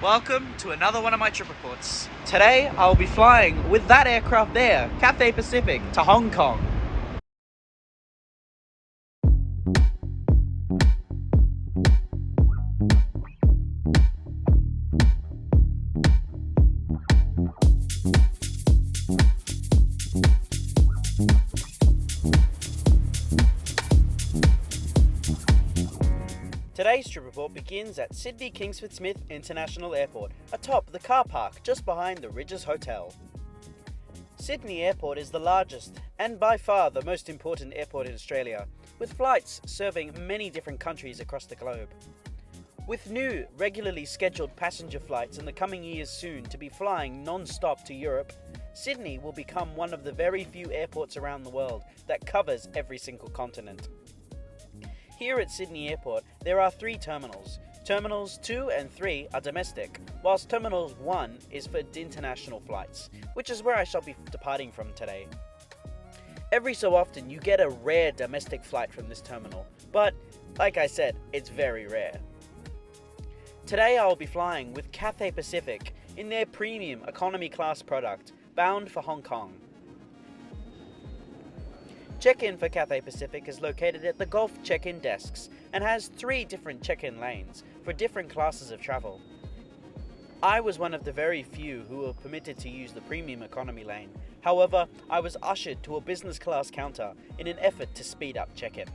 Welcome to another one of my trip reports. Today I'll be flying with that aircraft there, Cathay Pacific, to Hong Kong. Today's trip report begins at Sydney Kingsford Smith International Airport, atop the car park just behind the Ridges Hotel. Sydney Airport is the largest and by far the most important airport in Australia, with flights serving many different countries across the globe. With new, regularly scheduled passenger flights in the coming years soon to be flying non-stop to Europe, Sydney will become one of the very few airports around the world that covers every single continent. Here at Sydney Airport, there are 3 terminals. Terminals 2 and 3 are domestic, whilst Terminal 1 is for international flights, which is where I shall be departing from today. Every so often you get a rare domestic flight from this terminal, but like I said, it's very rare. Today I will be flying with Cathay Pacific in their premium economy class product, bound for Hong Kong. Check-in for Cathay Pacific is located at the Gulf check-in desks and has 3 different check-in lanes for different classes of travel. I was one of the very few who were permitted to use the premium economy lane. However, I was ushered to a business class counter in an effort to speed up check-in.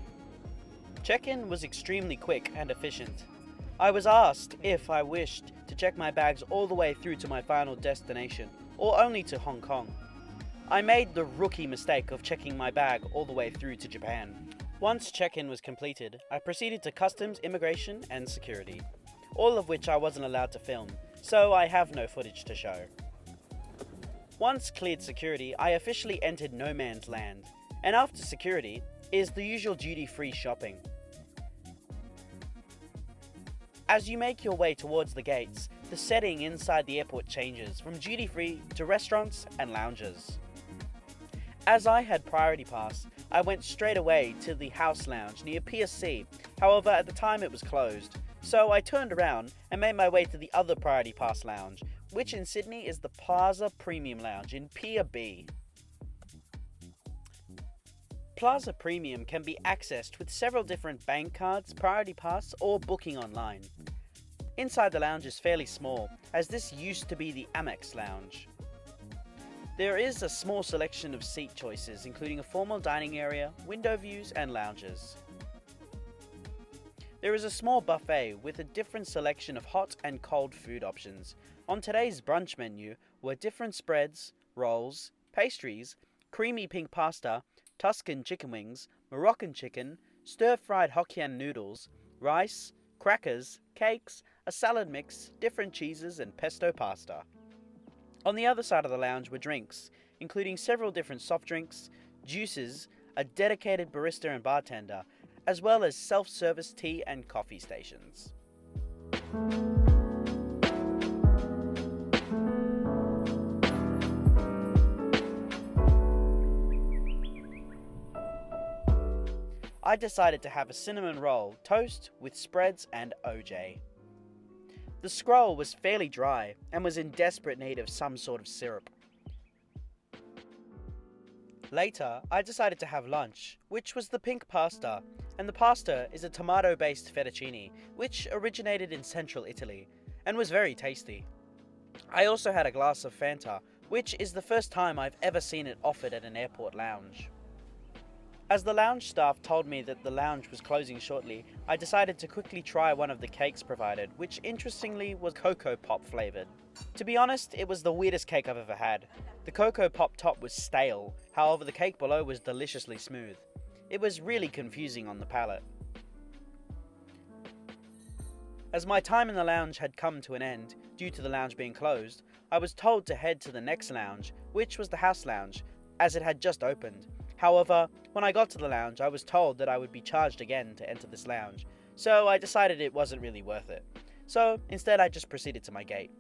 Check-in was extremely quick and efficient. I was asked if I wished to check my bags all the way through to my final destination, or only to Hong Kong. I made the rookie mistake of checking my bag all the way through to Japan. Once check-in was completed, I proceeded to customs, immigration and security, all of which I wasn't allowed to film, so I have no footage to show. Once cleared security, I officially entered no man's land, and after security is the usual duty-free shopping. As you make your way towards the gates, the setting inside the airport changes from duty-free to restaurants and lounges. As I had priority pass, I went straight away to the house lounge near Pier C. However, at the time it was closed, so I turned around and made my way to the other priority pass lounge, which in Sydney is the Plaza Premium Lounge in Pier B. Plaza Premium can be accessed with several different bank cards, priority pass or booking online. Inside the lounge is fairly small, as this used to be the Amex lounge. There is a small selection of seat choices, including a formal dining area, window views and lounges. There is a small buffet with a different selection of hot and cold food options. On today's brunch menu were different spreads, rolls, pastries, creamy pink pasta, Tuscan chicken wings, Moroccan chicken, stir-fried Hokkien noodles, rice, crackers, cakes, a salad mix, different cheeses and pesto pasta. On the other side of the lounge were drinks, including several different soft drinks, juices, a dedicated barista and bartender, as well as self-service tea and coffee stations. I decided to have a cinnamon roll, toast with spreads and OJ. The scroll was fairly dry and was in desperate need of some sort of syrup. Later, I decided to have lunch, which was the pink pasta, and the pasta is a tomato-based fettuccine, which originated in central Italy, and was very tasty. I also had a glass of Fanta, which is the first time I've ever seen it offered at an airport lounge. As the lounge staff told me that the lounge was closing shortly, I decided to quickly try one of the cakes provided, which interestingly was Cocoa Pop flavoured. To be honest, it was the weirdest cake I've ever had. The Cocoa Pop top was stale, however the cake below was deliciously smooth. It was really confusing on the palate. As my time in the lounge had come to an end, due to the lounge being closed, I was told to head to the next lounge, which was the house lounge, as it had just opened. However, when I got to the lounge, I was told that I would be charged again to enter this lounge, so I decided it wasn't really worth it. So instead I just proceeded to my gate.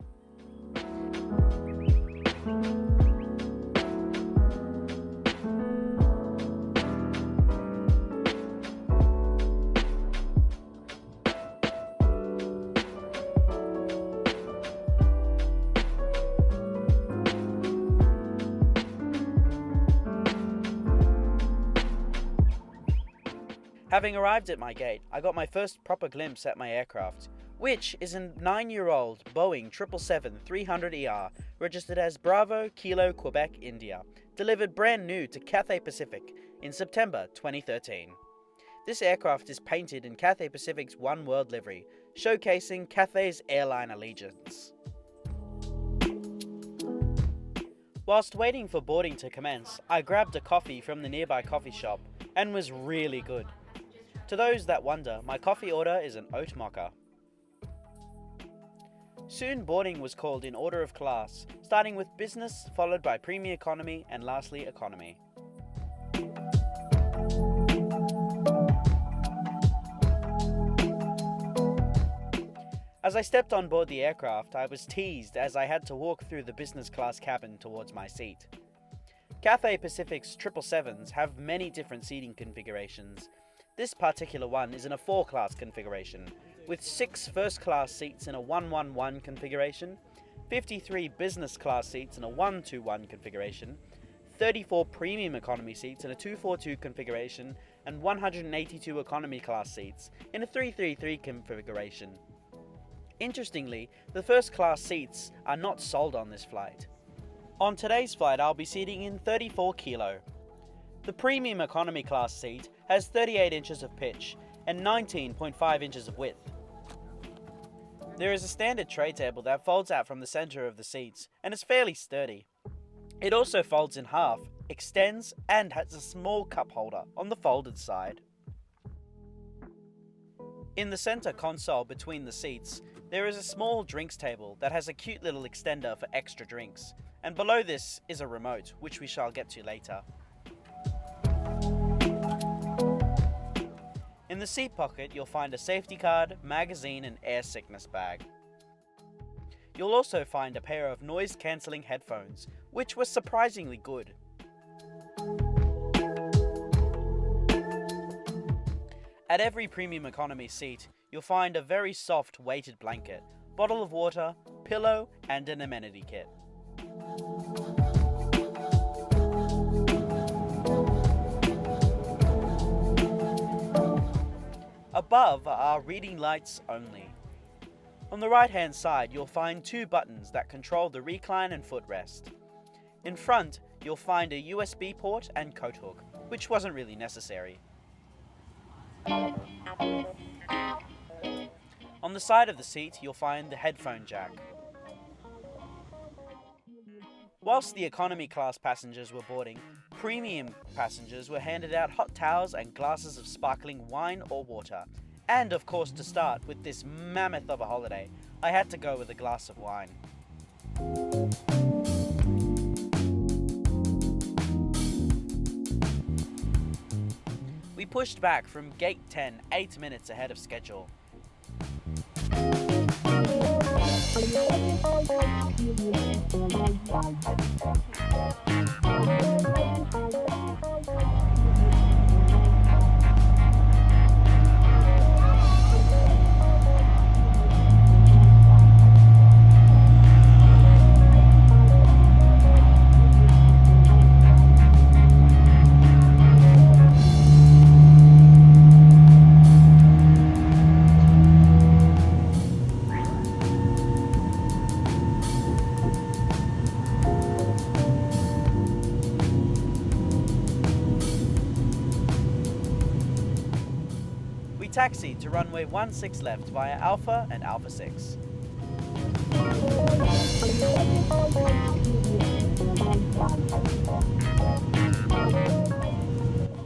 Having arrived at my gate, I got my first proper glimpse at my aircraft, which is a 9-year-old Boeing 777-300ER registered as Bravo Kilo Quebec, India, delivered brand new to Cathay Pacific in September 2013. This aircraft is painted in Cathay Pacific's One World livery, showcasing Cathay's airline allegiance. Whilst waiting for boarding to commence, I grabbed a coffee from the nearby coffee shop and was really good. To those that wonder, my coffee order is an oat mocha. Soon boarding was called in order of class, starting with business, followed by premium economy, and lastly economy. As I stepped on board the aircraft, I was teased as I had to walk through the business class cabin towards my seat. Cathay Pacific's 777s have many different seating configurations. This particular one is in a 4-class configuration, with 6 first-class seats in a 111 configuration, 53 business class seats in a 121 configuration, 34 premium economy seats in a 242 configuration, and 182 economy class seats in a 333 configuration. Interestingly, the first class seats are not sold on this flight. On today's flight, I'll be seating in 34 kilo. The premium economy class seat has 38 inches of pitch and 19.5 inches of width. There is a standard tray table that folds out from the center of the seats and is fairly sturdy. It also folds in half, extends, and has a small cup holder on the folded side. In the center console between the seats, there is a small drinks table that has a cute little extender for extra drinks, and below this is a remote, which we shall get to later. In the seat pocket, you'll find a safety card, magazine, and air sickness bag. You'll also find a pair of noise-cancelling headphones, which were surprisingly good. At every premium economy seat, you'll find a very soft weighted blanket, bottle of water, pillow, and an amenity kit. Above are reading lights only. On the right hand side, you'll find 2 buttons that control the recline and footrest. In front, you'll find a USB port and coat hook, which wasn't really necessary. On the side of the seat, you'll find the headphone jack. Whilst the economy class passengers were boarding, premium passengers were handed out hot towels and glasses of sparkling wine or water. And of course, to start with this mammoth of a holiday, I had to go with a glass of wine. We pushed back from gate 10 8 minutes ahead of schedule. Taxied to runway 16 left via Alpha and Alpha 6.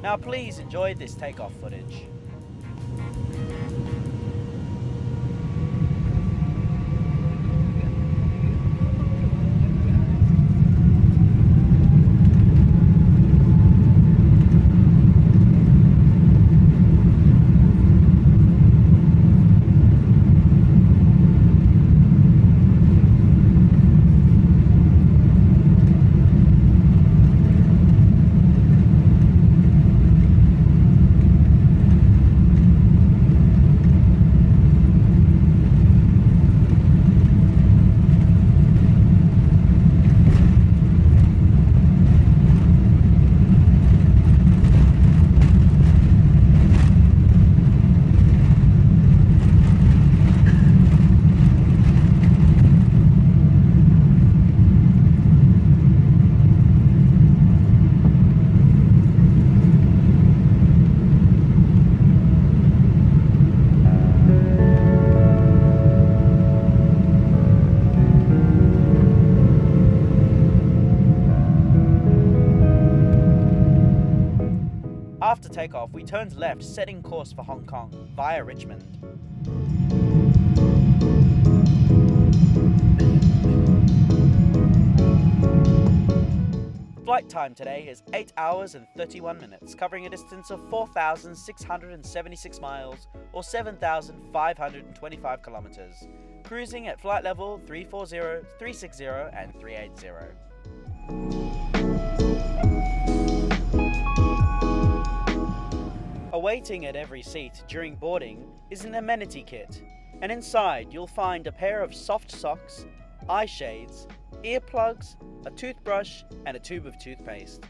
Now please enjoy this takeoff footage. takeoff, we turned left, setting course for Hong Kong via Richmond. Flight time today is 8 hours and 31 minutes, covering a distance of 4,676 miles or 7,525 kilometers, cruising at flight level 340, 360 and 380. Awaiting at every seat during boarding is an amenity kit, and inside you'll find a pair of soft socks, eye shades, earplugs, a toothbrush and a tube of toothpaste.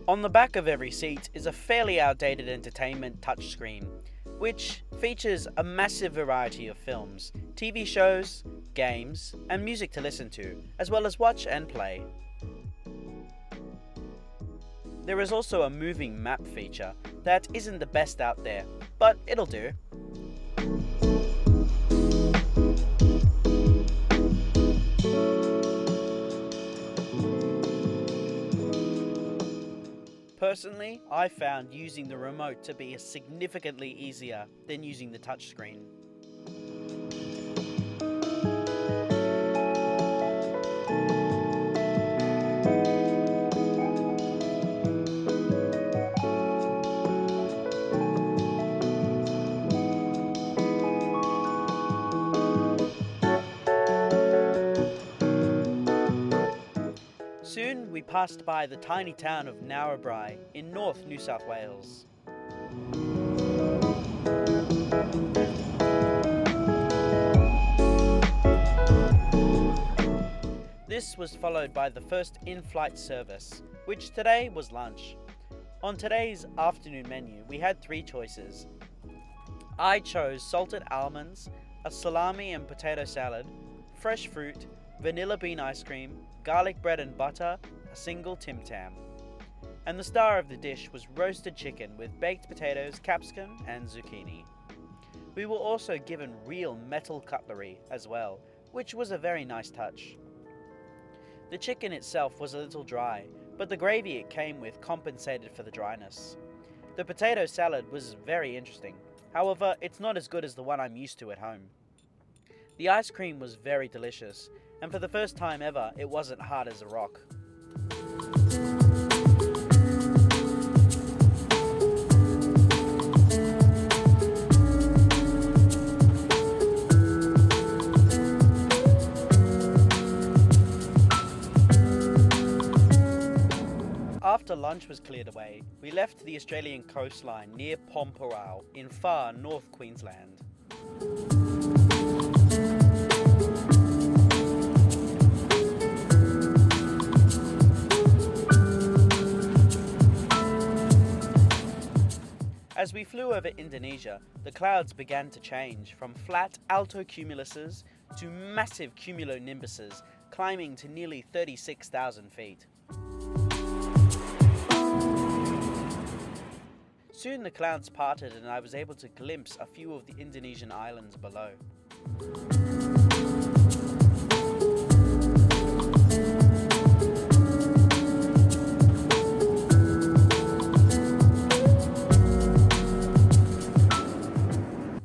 On the back of every seat is a fairly outdated entertainment touchscreen, which features a massive variety of films, TV shows, games, and music to listen to, as well as watch and play. There is also a moving map feature that isn't the best out there, but it'll do. Personally, I found using the remote to be significantly easier than using the touchscreen. Soon we passed by the tiny town of Narrabri in North New South Wales. This was followed by the first in-flight service, which today was lunch. On today's afternoon menu, we had 3 choices. I chose salted almonds, a salami and potato salad, fresh fruit, vanilla bean ice cream, garlic bread and butter, a single Tim Tam. And the star of the dish was roasted chicken with baked potatoes, capsicum and zucchini. We were also given real metal cutlery as well, which was a very nice touch. The chicken itself was a little dry, but the gravy it came with compensated for the dryness. The potato salad was very interesting, however it's not as good as the one I'm used to at home. The ice cream was very delicious, and for the first time ever, it wasn't hard as a rock. After lunch was cleared away, we left the Australian coastline near Pomporal in far North Queensland. As we flew over Indonesia, the clouds began to change from flat altocumuluses to massive cumulonimbuses, climbing to nearly 36,000 feet. Soon the clouds parted and I was able to glimpse a few of the Indonesian islands below.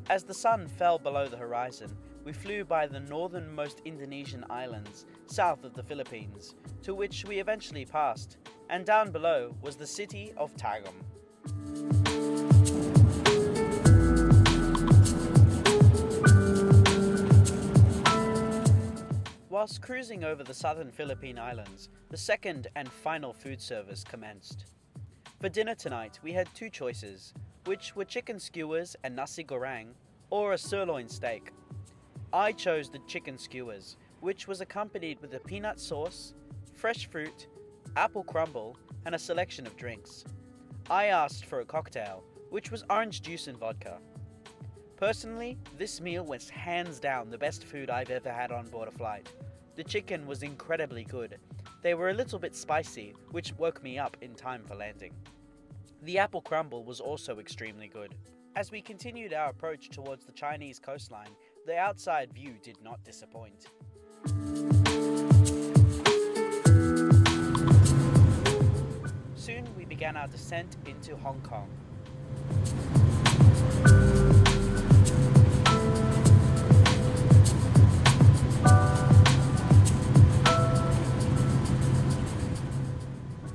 As the sun fell below the horizon, we flew by the northernmost Indonesian islands, south of the Philippines, to which we eventually passed, and down below was the city of Tagum. Whilst cruising over the southern Philippine islands, the second and final food service commenced. For dinner tonight, we had 2 choices, which were chicken skewers and nasi goreng, or a sirloin steak. I chose the chicken skewers, which was accompanied with a peanut sauce, fresh fruit, apple crumble, and a selection of drinks. I asked for a cocktail, which was orange juice and vodka. Personally, this meal was hands down the best food I've ever had on board a flight. The chicken was incredibly good. They were a little bit spicy, which woke me up in time for landing. The apple crumble was also extremely good. As we continued our approach towards the Chinese coastline, the outside view did not disappoint. soon we began our descent into Hong Kong.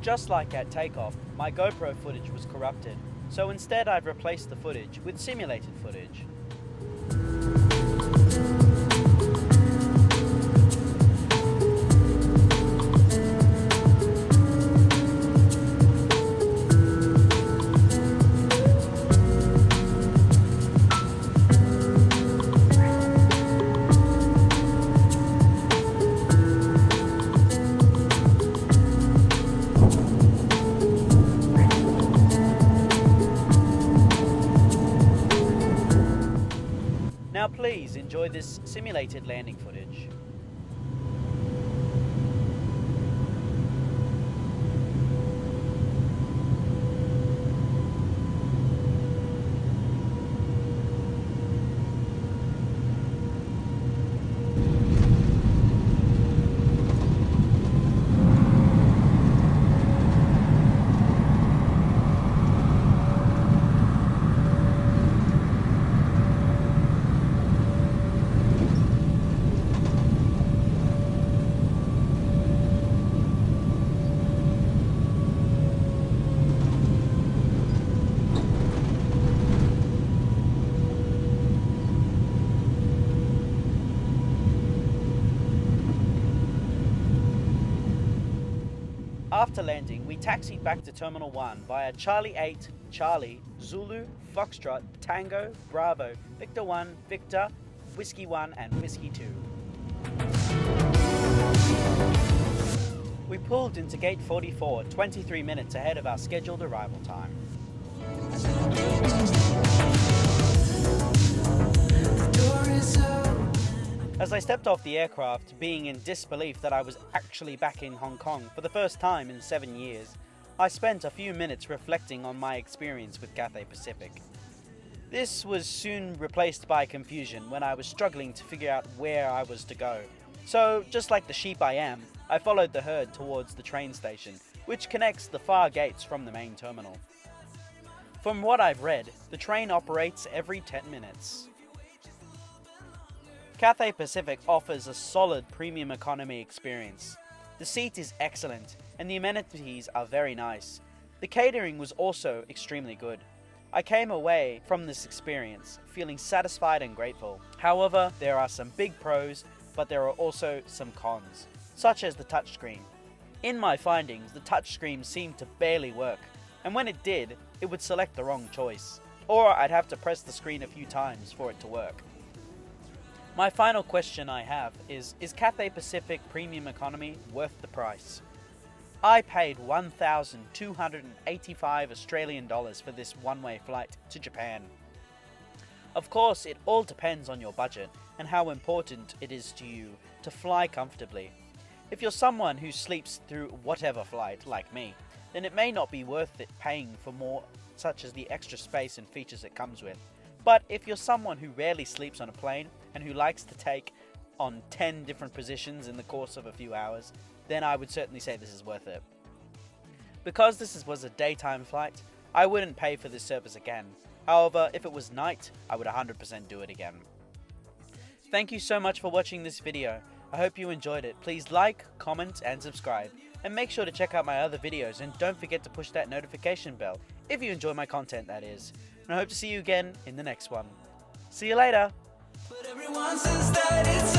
Just like at takeoff, my GoPro footage was corrupted, so instead I've replaced the footage with simulated footage. Now please enjoy this simulated landing footage. After landing, we taxied back to Terminal 1 via Charlie 8, Charlie, Zulu, Foxtrot, Tango, Bravo, Victor 1, Victor, Whiskey 1 and Whiskey 2. We pulled into Gate 44 23 minutes ahead of our scheduled arrival time. As I stepped off the aircraft, being in disbelief that I was actually back in Hong Kong for the first time in 7 years, I spent a few minutes reflecting on my experience with Cathay Pacific. This was soon replaced by confusion when I was struggling to figure out where I was to go. So, just like the sheep I am, I followed the herd towards the train station, which connects the far gates from the main terminal. From what I've read, the train operates every 10 minutes. Cathay Pacific offers a solid premium economy experience. The seat is excellent and the amenities are very nice. The catering was also extremely good. I came away from this experience feeling satisfied and grateful. However, there are some big pros, but there are also some cons, such as the touchscreen. In my findings, the touchscreen seemed to barely work, and when it did, it would select the wrong choice, or I'd have to press the screen a few times for it to work. My final question I have is Cathay Pacific Premium Economy worth the price? I paid 1,285 Australian dollars for this one-way flight to Japan. Of course, it all depends on your budget and how important it is to you to fly comfortably. If you're someone who sleeps through whatever flight, like me, then it may not be worth it paying for more, such as the extra space and features it comes with. But if you're someone who rarely sleeps on a plane and who likes to take on 10 different positions in the course of a few hours, then I would certainly say this is worth it. Because this was a daytime flight, I wouldn't pay for this service again. However, if it was night, I would 100% do it again. Thank you so much for watching this video. I hope you enjoyed it. Please like, comment and subscribe. And make sure to check out my other videos and don't forget to push that notification bell if you enjoy my content, that is. And I hope to see you again in the next one. See you later! But everyone says that it's